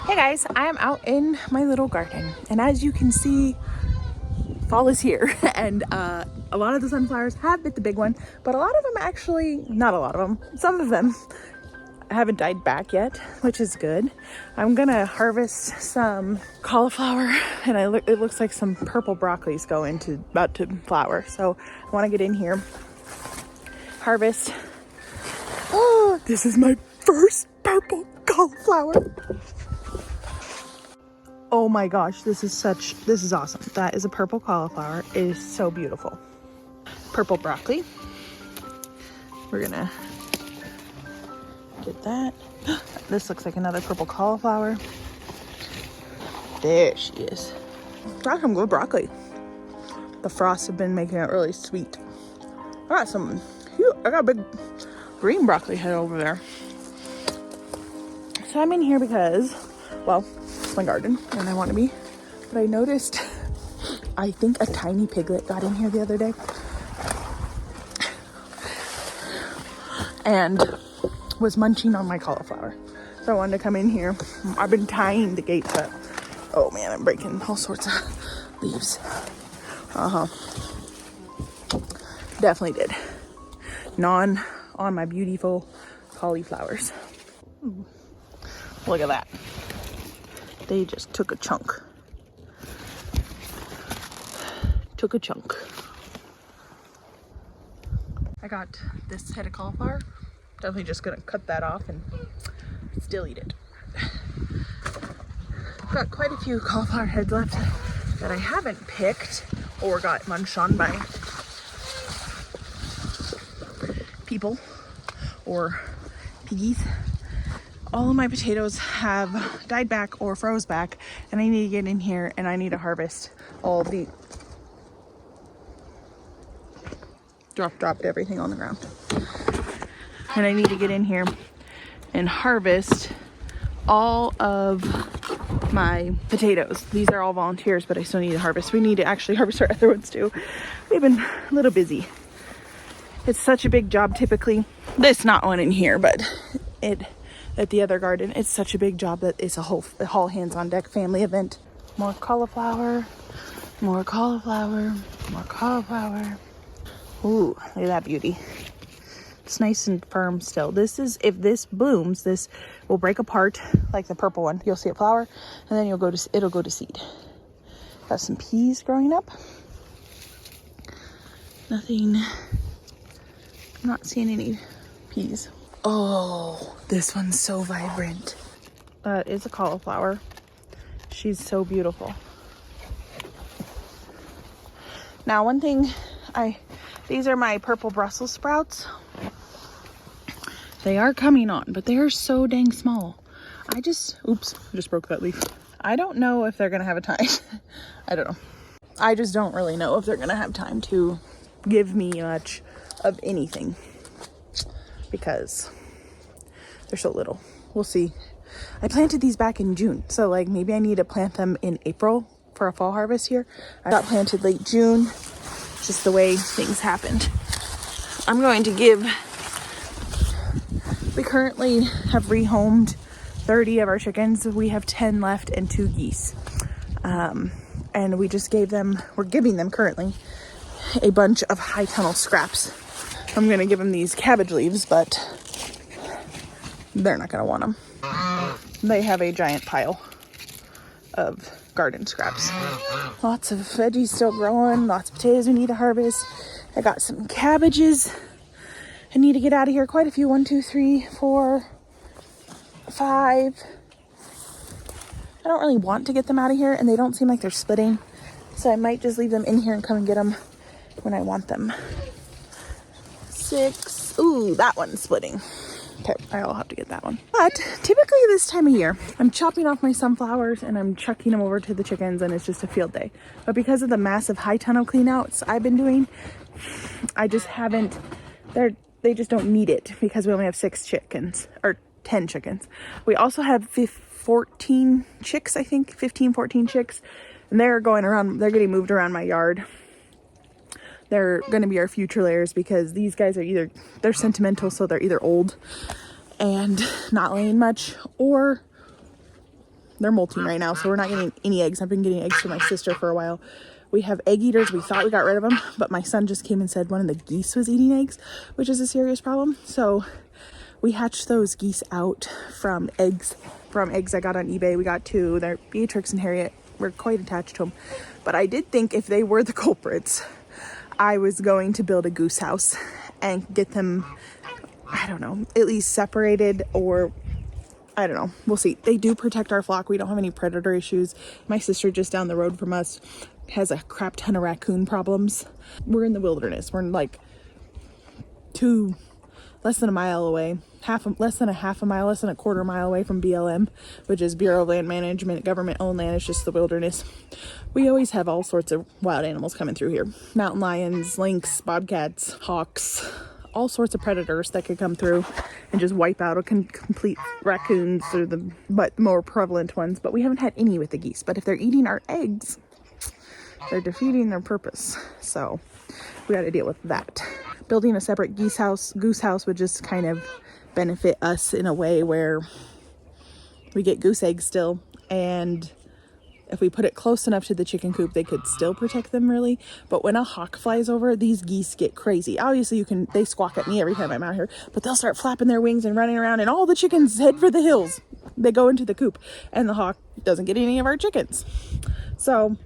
Hey guys, I am out in my little garden, and as you can see, fall is here. And a lot of the sunflowers have bit the big one, but a lot of them actually, not a lot of them, some of them haven't died back yet, which is good. I'm gonna harvest some cauliflower, and it looks like some purple broccoli's about to flower. So I want to get in here, harvest. Oh, this is my first purple cauliflower. Oh my gosh, this is awesome. That is a purple cauliflower. It is so beautiful. Purple broccoli. We're gonna get that. This looks like another purple cauliflower. There she is. Got some good broccoli. The frosts have been making it really sweet. I got a big green broccoli head over there. So I'm in here because, well, it's my garden and I want to be, but I noticed, I think a tiny piglet got in here the other day and was munching on my cauliflower. So I wanted to come in here. I've been tying the gate shut. Oh man, I'm breaking all sorts of leaves. Definitely did. Gnawing on my beautiful cauliflowers. Ooh. Look at that. They just took a chunk. I got this head of cauliflower. Definitely just gonna cut that off and still eat it. Got quite a few cauliflower heads left that I haven't picked or got munched on by people or piggies. All of my potatoes have died back or froze back, and I need to get in here and I need to harvest all of the dropped everything on the ground. And I need to get in here and harvest all of my potatoes. These are all volunteers, but I still need to harvest. We need to actually harvest our other ones too. We've been a little busy. It's such a big job typically. This not one in here, but at the other garden, it's such a big job that it's a whole hands-on-deck family event. More cauliflower, more cauliflower, more cauliflower. Ooh, look at that beauty. It's nice and firm still. This is, if this blooms, this will break apart like the purple one. You'll see it flower, and then it'll go to seed. Got some peas growing up. Nothing, I'm not seeing any peas. Oh, this one's so vibrant. That is a cauliflower. She's so beautiful. Now, one thing, these are my purple Brussels sprouts. They are coming on, but they are so dang small. Oops, I just broke that leaf. I don't know if they're gonna have a time. I don't know. I just don't really know if they're gonna have time to give me much of anything, because they're so little. We'll see. I planted these back in June, so like maybe I need to plant them in April for a fall harvest here. I got planted late June, just the way things happened. I'm going to we currently have rehomed 30 of our chickens. We have 10 left and 2 geese. And we just we're giving them currently a bunch of high tunnel scraps. I'm gonna give them these cabbage leaves, but they're not gonna want them. They have a giant pile of garden scraps. Lots of veggies still growing, lots of potatoes we need to harvest. I got some cabbages I need to get out of here. Quite a few. 1, 2, 3, 4, 5. I don't really want to get them out of here, and they don't seem like they're splitting, so I might just leave them in here and come and get them when I want them. 6. Ooh, that one's splitting. Okay, I'll have to get that one. But typically this time of year, I'm chopping off my sunflowers and I'm chucking them over to the chickens, and it's just a field day. But because of the massive high tunnel cleanouts I've been doing, I just haven't, they just don't need it because we only have 6 chickens, or 10 chickens. We also have 14 chicks, I think, 15, 14 chicks, and they're getting moved around my yard. They're going to be our future layers because these guys are they're sentimental, so they're either old and not laying much, or they're molting right now, so we're not getting any eggs. I've been getting eggs from my sister for a while. We have egg eaters. We thought we got rid of them, but my son just came and said one of the geese was eating eggs, which is a serious problem. So we hatched those geese out from eggs I got on eBay. We got 2. They're Beatrix and Harriet. We're quite attached to them. But I did think if they were the culprits, I was going to build a goose house and get them, I don't know, at least separated, or I don't know. We'll see. They do protect our flock. We don't have any predator issues. My sister just down the road from us has a crap ton of raccoon problems. We're in the wilderness. We're like less than a mile away, less than a quarter mile away from BLM, which is Bureau of Land Management, government owned land. It's just the wilderness. We always have all sorts of wild animals coming through here. Mountain lions, lynx, bobcats, hawks, all sorts of predators that could come through and just wipe out a complete raccoons are the more prevalent ones. But we haven't had any with the geese. But if they're eating our eggs, they're defeating their purpose. So we got to deal with that. Building a separate goose house would just kind of benefit us in a way where we get goose eggs still, and if we put it close enough to the chicken coop, they could still protect them really. But when a hawk flies over, these geese get crazy. Obviously they squawk at me every time I'm out here, but they'll start flapping their wings and running around, and all the chickens head for the hills. They go into the coop, and the hawk doesn't get any of our chickens. So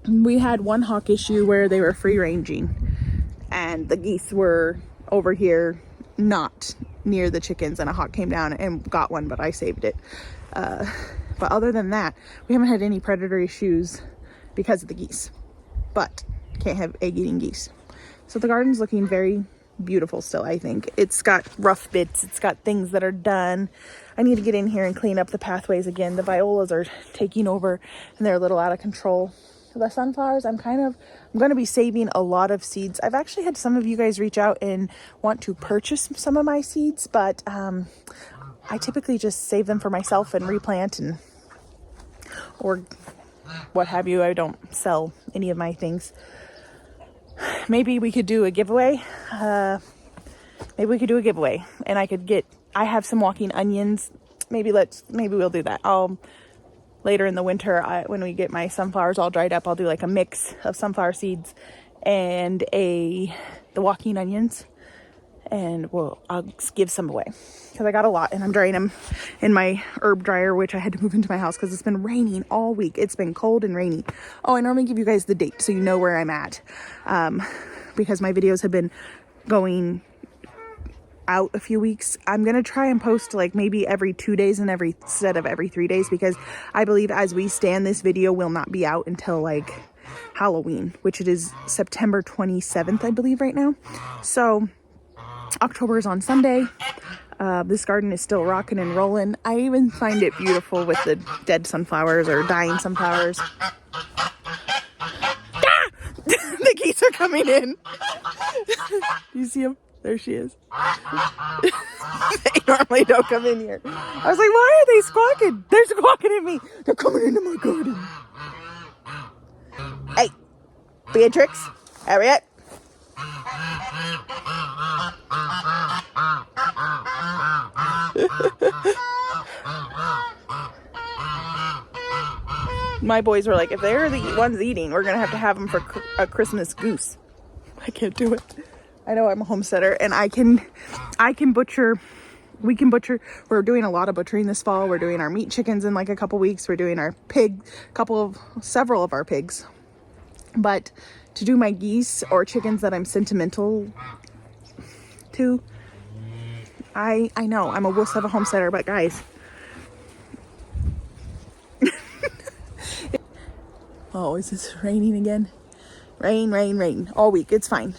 we had one hawk issue where they were free ranging, and the geese were over here not near the chickens, and a hawk came down and got one, but I saved it. But other than that, we haven't had any predator issues because of the geese, but can't have egg eating geese. So the garden's looking very beautiful still. I think it's got rough bits, it's got things that are done. I need to get in here and clean up the pathways again. The violas are taking over and they're a little out of control. The sunflowers, I'm going to be saving a lot of seeds. I've actually had some of you guys reach out and want to purchase some of my seeds, but I typically just save them for myself and replant or what have you. I don't sell any of my things. Maybe we could do a giveaway. And I have some walking onions. Maybe we'll do that. Later in the winter, when we get my sunflowers all dried up, I'll do like a mix of sunflower seeds and the walking onions, and I'll give some away because I got a lot, and I'm drying them in my herb dryer, which I had to move into my house because it's been raining all week. It's been cold and rainy. Oh, I normally give you guys the date so you know where I'm at, because my videos have been going out a few weeks. I'm gonna try and post like maybe every 2 days instead of every 3 days, because I believe as we stand, this video will not be out until like Halloween, which it is September 27th, I believe, right now. So October is on Sunday. This garden is still rocking and rolling. I even find it beautiful with the dead sunflowers or dying sunflowers. The geese are coming in. You see them? There she is. They normally don't come in here. I was like, why are they squawking? They're squawking at me. They're coming into my garden. Hey, Beatrix, Harriet. My boys were like, if they're the ones eating, we're going to have them for a Christmas goose. I can't do it. I know I'm a homesteader, and I can butcher. We can butcher. We're doing a lot of butchering this fall. We're doing our meat chickens in like a couple weeks. We're doing our several of our pigs. But to do my geese or chickens that I'm sentimental to, I know I'm a wuss of a homesteader, but guys. Oh, is this raining again? Rain all week. It's fine.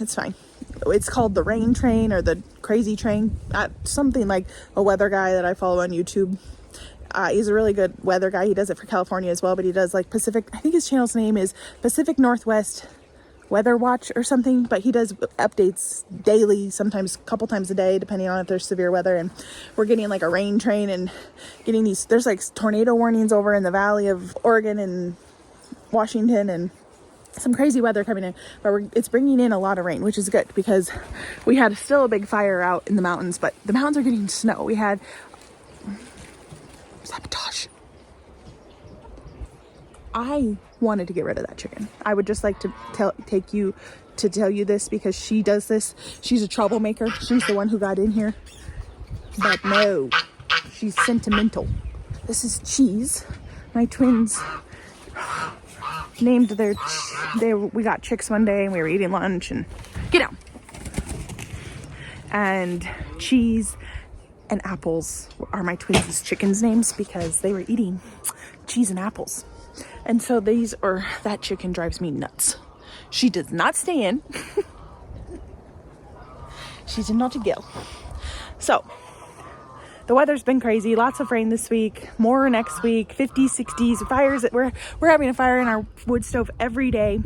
It's called the rain train or the crazy train. Something like a weather guy that I follow on YouTube. He's a really good weather guy. He does it for California as well, but he does like Pacific. I think his channel's name is Pacific Northwest Weather Watch or something, but he does updates daily, sometimes a couple times a day, depending on if there's severe weather. And we're getting like a rain train and getting there's like tornado warnings over in the Valley of Oregon and Washington and some crazy weather coming in, but it's bringing in a lot of rain, which is good because we had still a big fire out in the mountains, but the mountains are getting snow. We had sabotage. I wanted to get rid of that chicken. I would just like to tell you this because she does this. She's a troublemaker. She's the one who got in here. But no, she's sentimental. This is Cheese. My twins named we got chicks one day and we were eating lunch and get out. And Cheese and Apples are my twins' chickens' names because they were eating cheese and apples. And so that chicken drives me nuts. She does not stay in. She's a naughty girl. So, the weather's been crazy. Lots of rain this week. More next week. 50s, 60s. Fires. We're having a fire in our wood stove every day.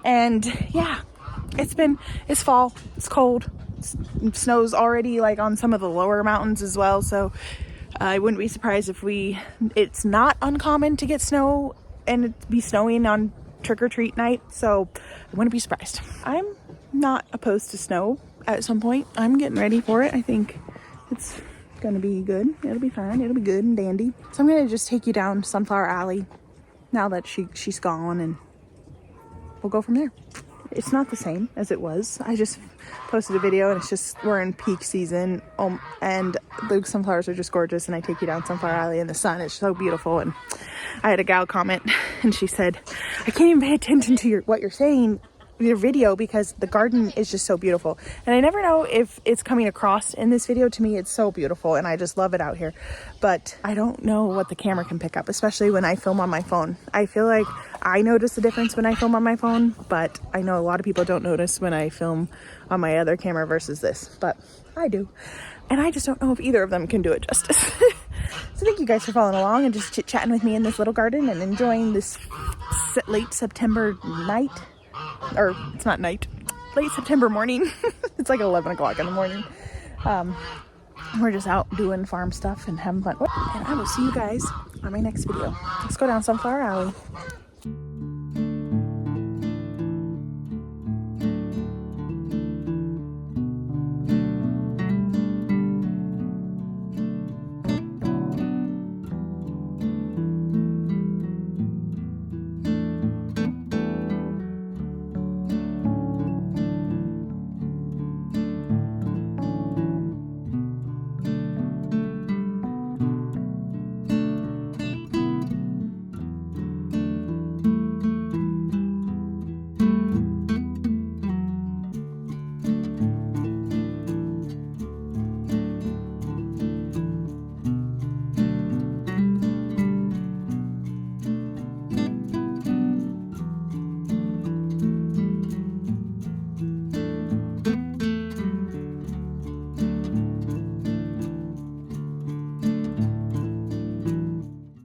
And yeah, it's fall. It's cold. It snows already like on some of the lower mountains as well. So I wouldn't be surprised if it's not uncommon to get snow and it be snowing on trick-or-treat night. So I wouldn't be surprised. I'm not opposed to snow at some point. I'm getting ready for it. I think it's gonna be good. It'll be fine. It'll be good and dandy. So I'm gonna just take you down Sunflower Alley now that she's gone, and we'll go from there. It's not the same as it was. I just posted a video and we're in peak season, and the sunflowers are just gorgeous, and I take you down Sunflower Alley in the sun. It's so beautiful. And I had a gal comment and she said, I can't even pay attention to what you're saying, your video, because the garden is just so beautiful. And I never know if it's coming across in this video. To me, it's so beautiful and I just love it out here. But I don't know what the camera can pick up, especially when I film on my phone. I feel like I notice the difference when I film on my phone, but I know a lot of people don't notice when I film on my other camera versus this, but I do. And I just don't know if either of them can do it justice. So thank you guys for following along and just chit-chatting with me in this little garden and enjoying this late September night. Or it's not night, late September morning. It's like 11 o'clock in the morning. We're just out doing farm stuff and having fun. And I will see you guys on my next video. Let's go down Sunflower Alley.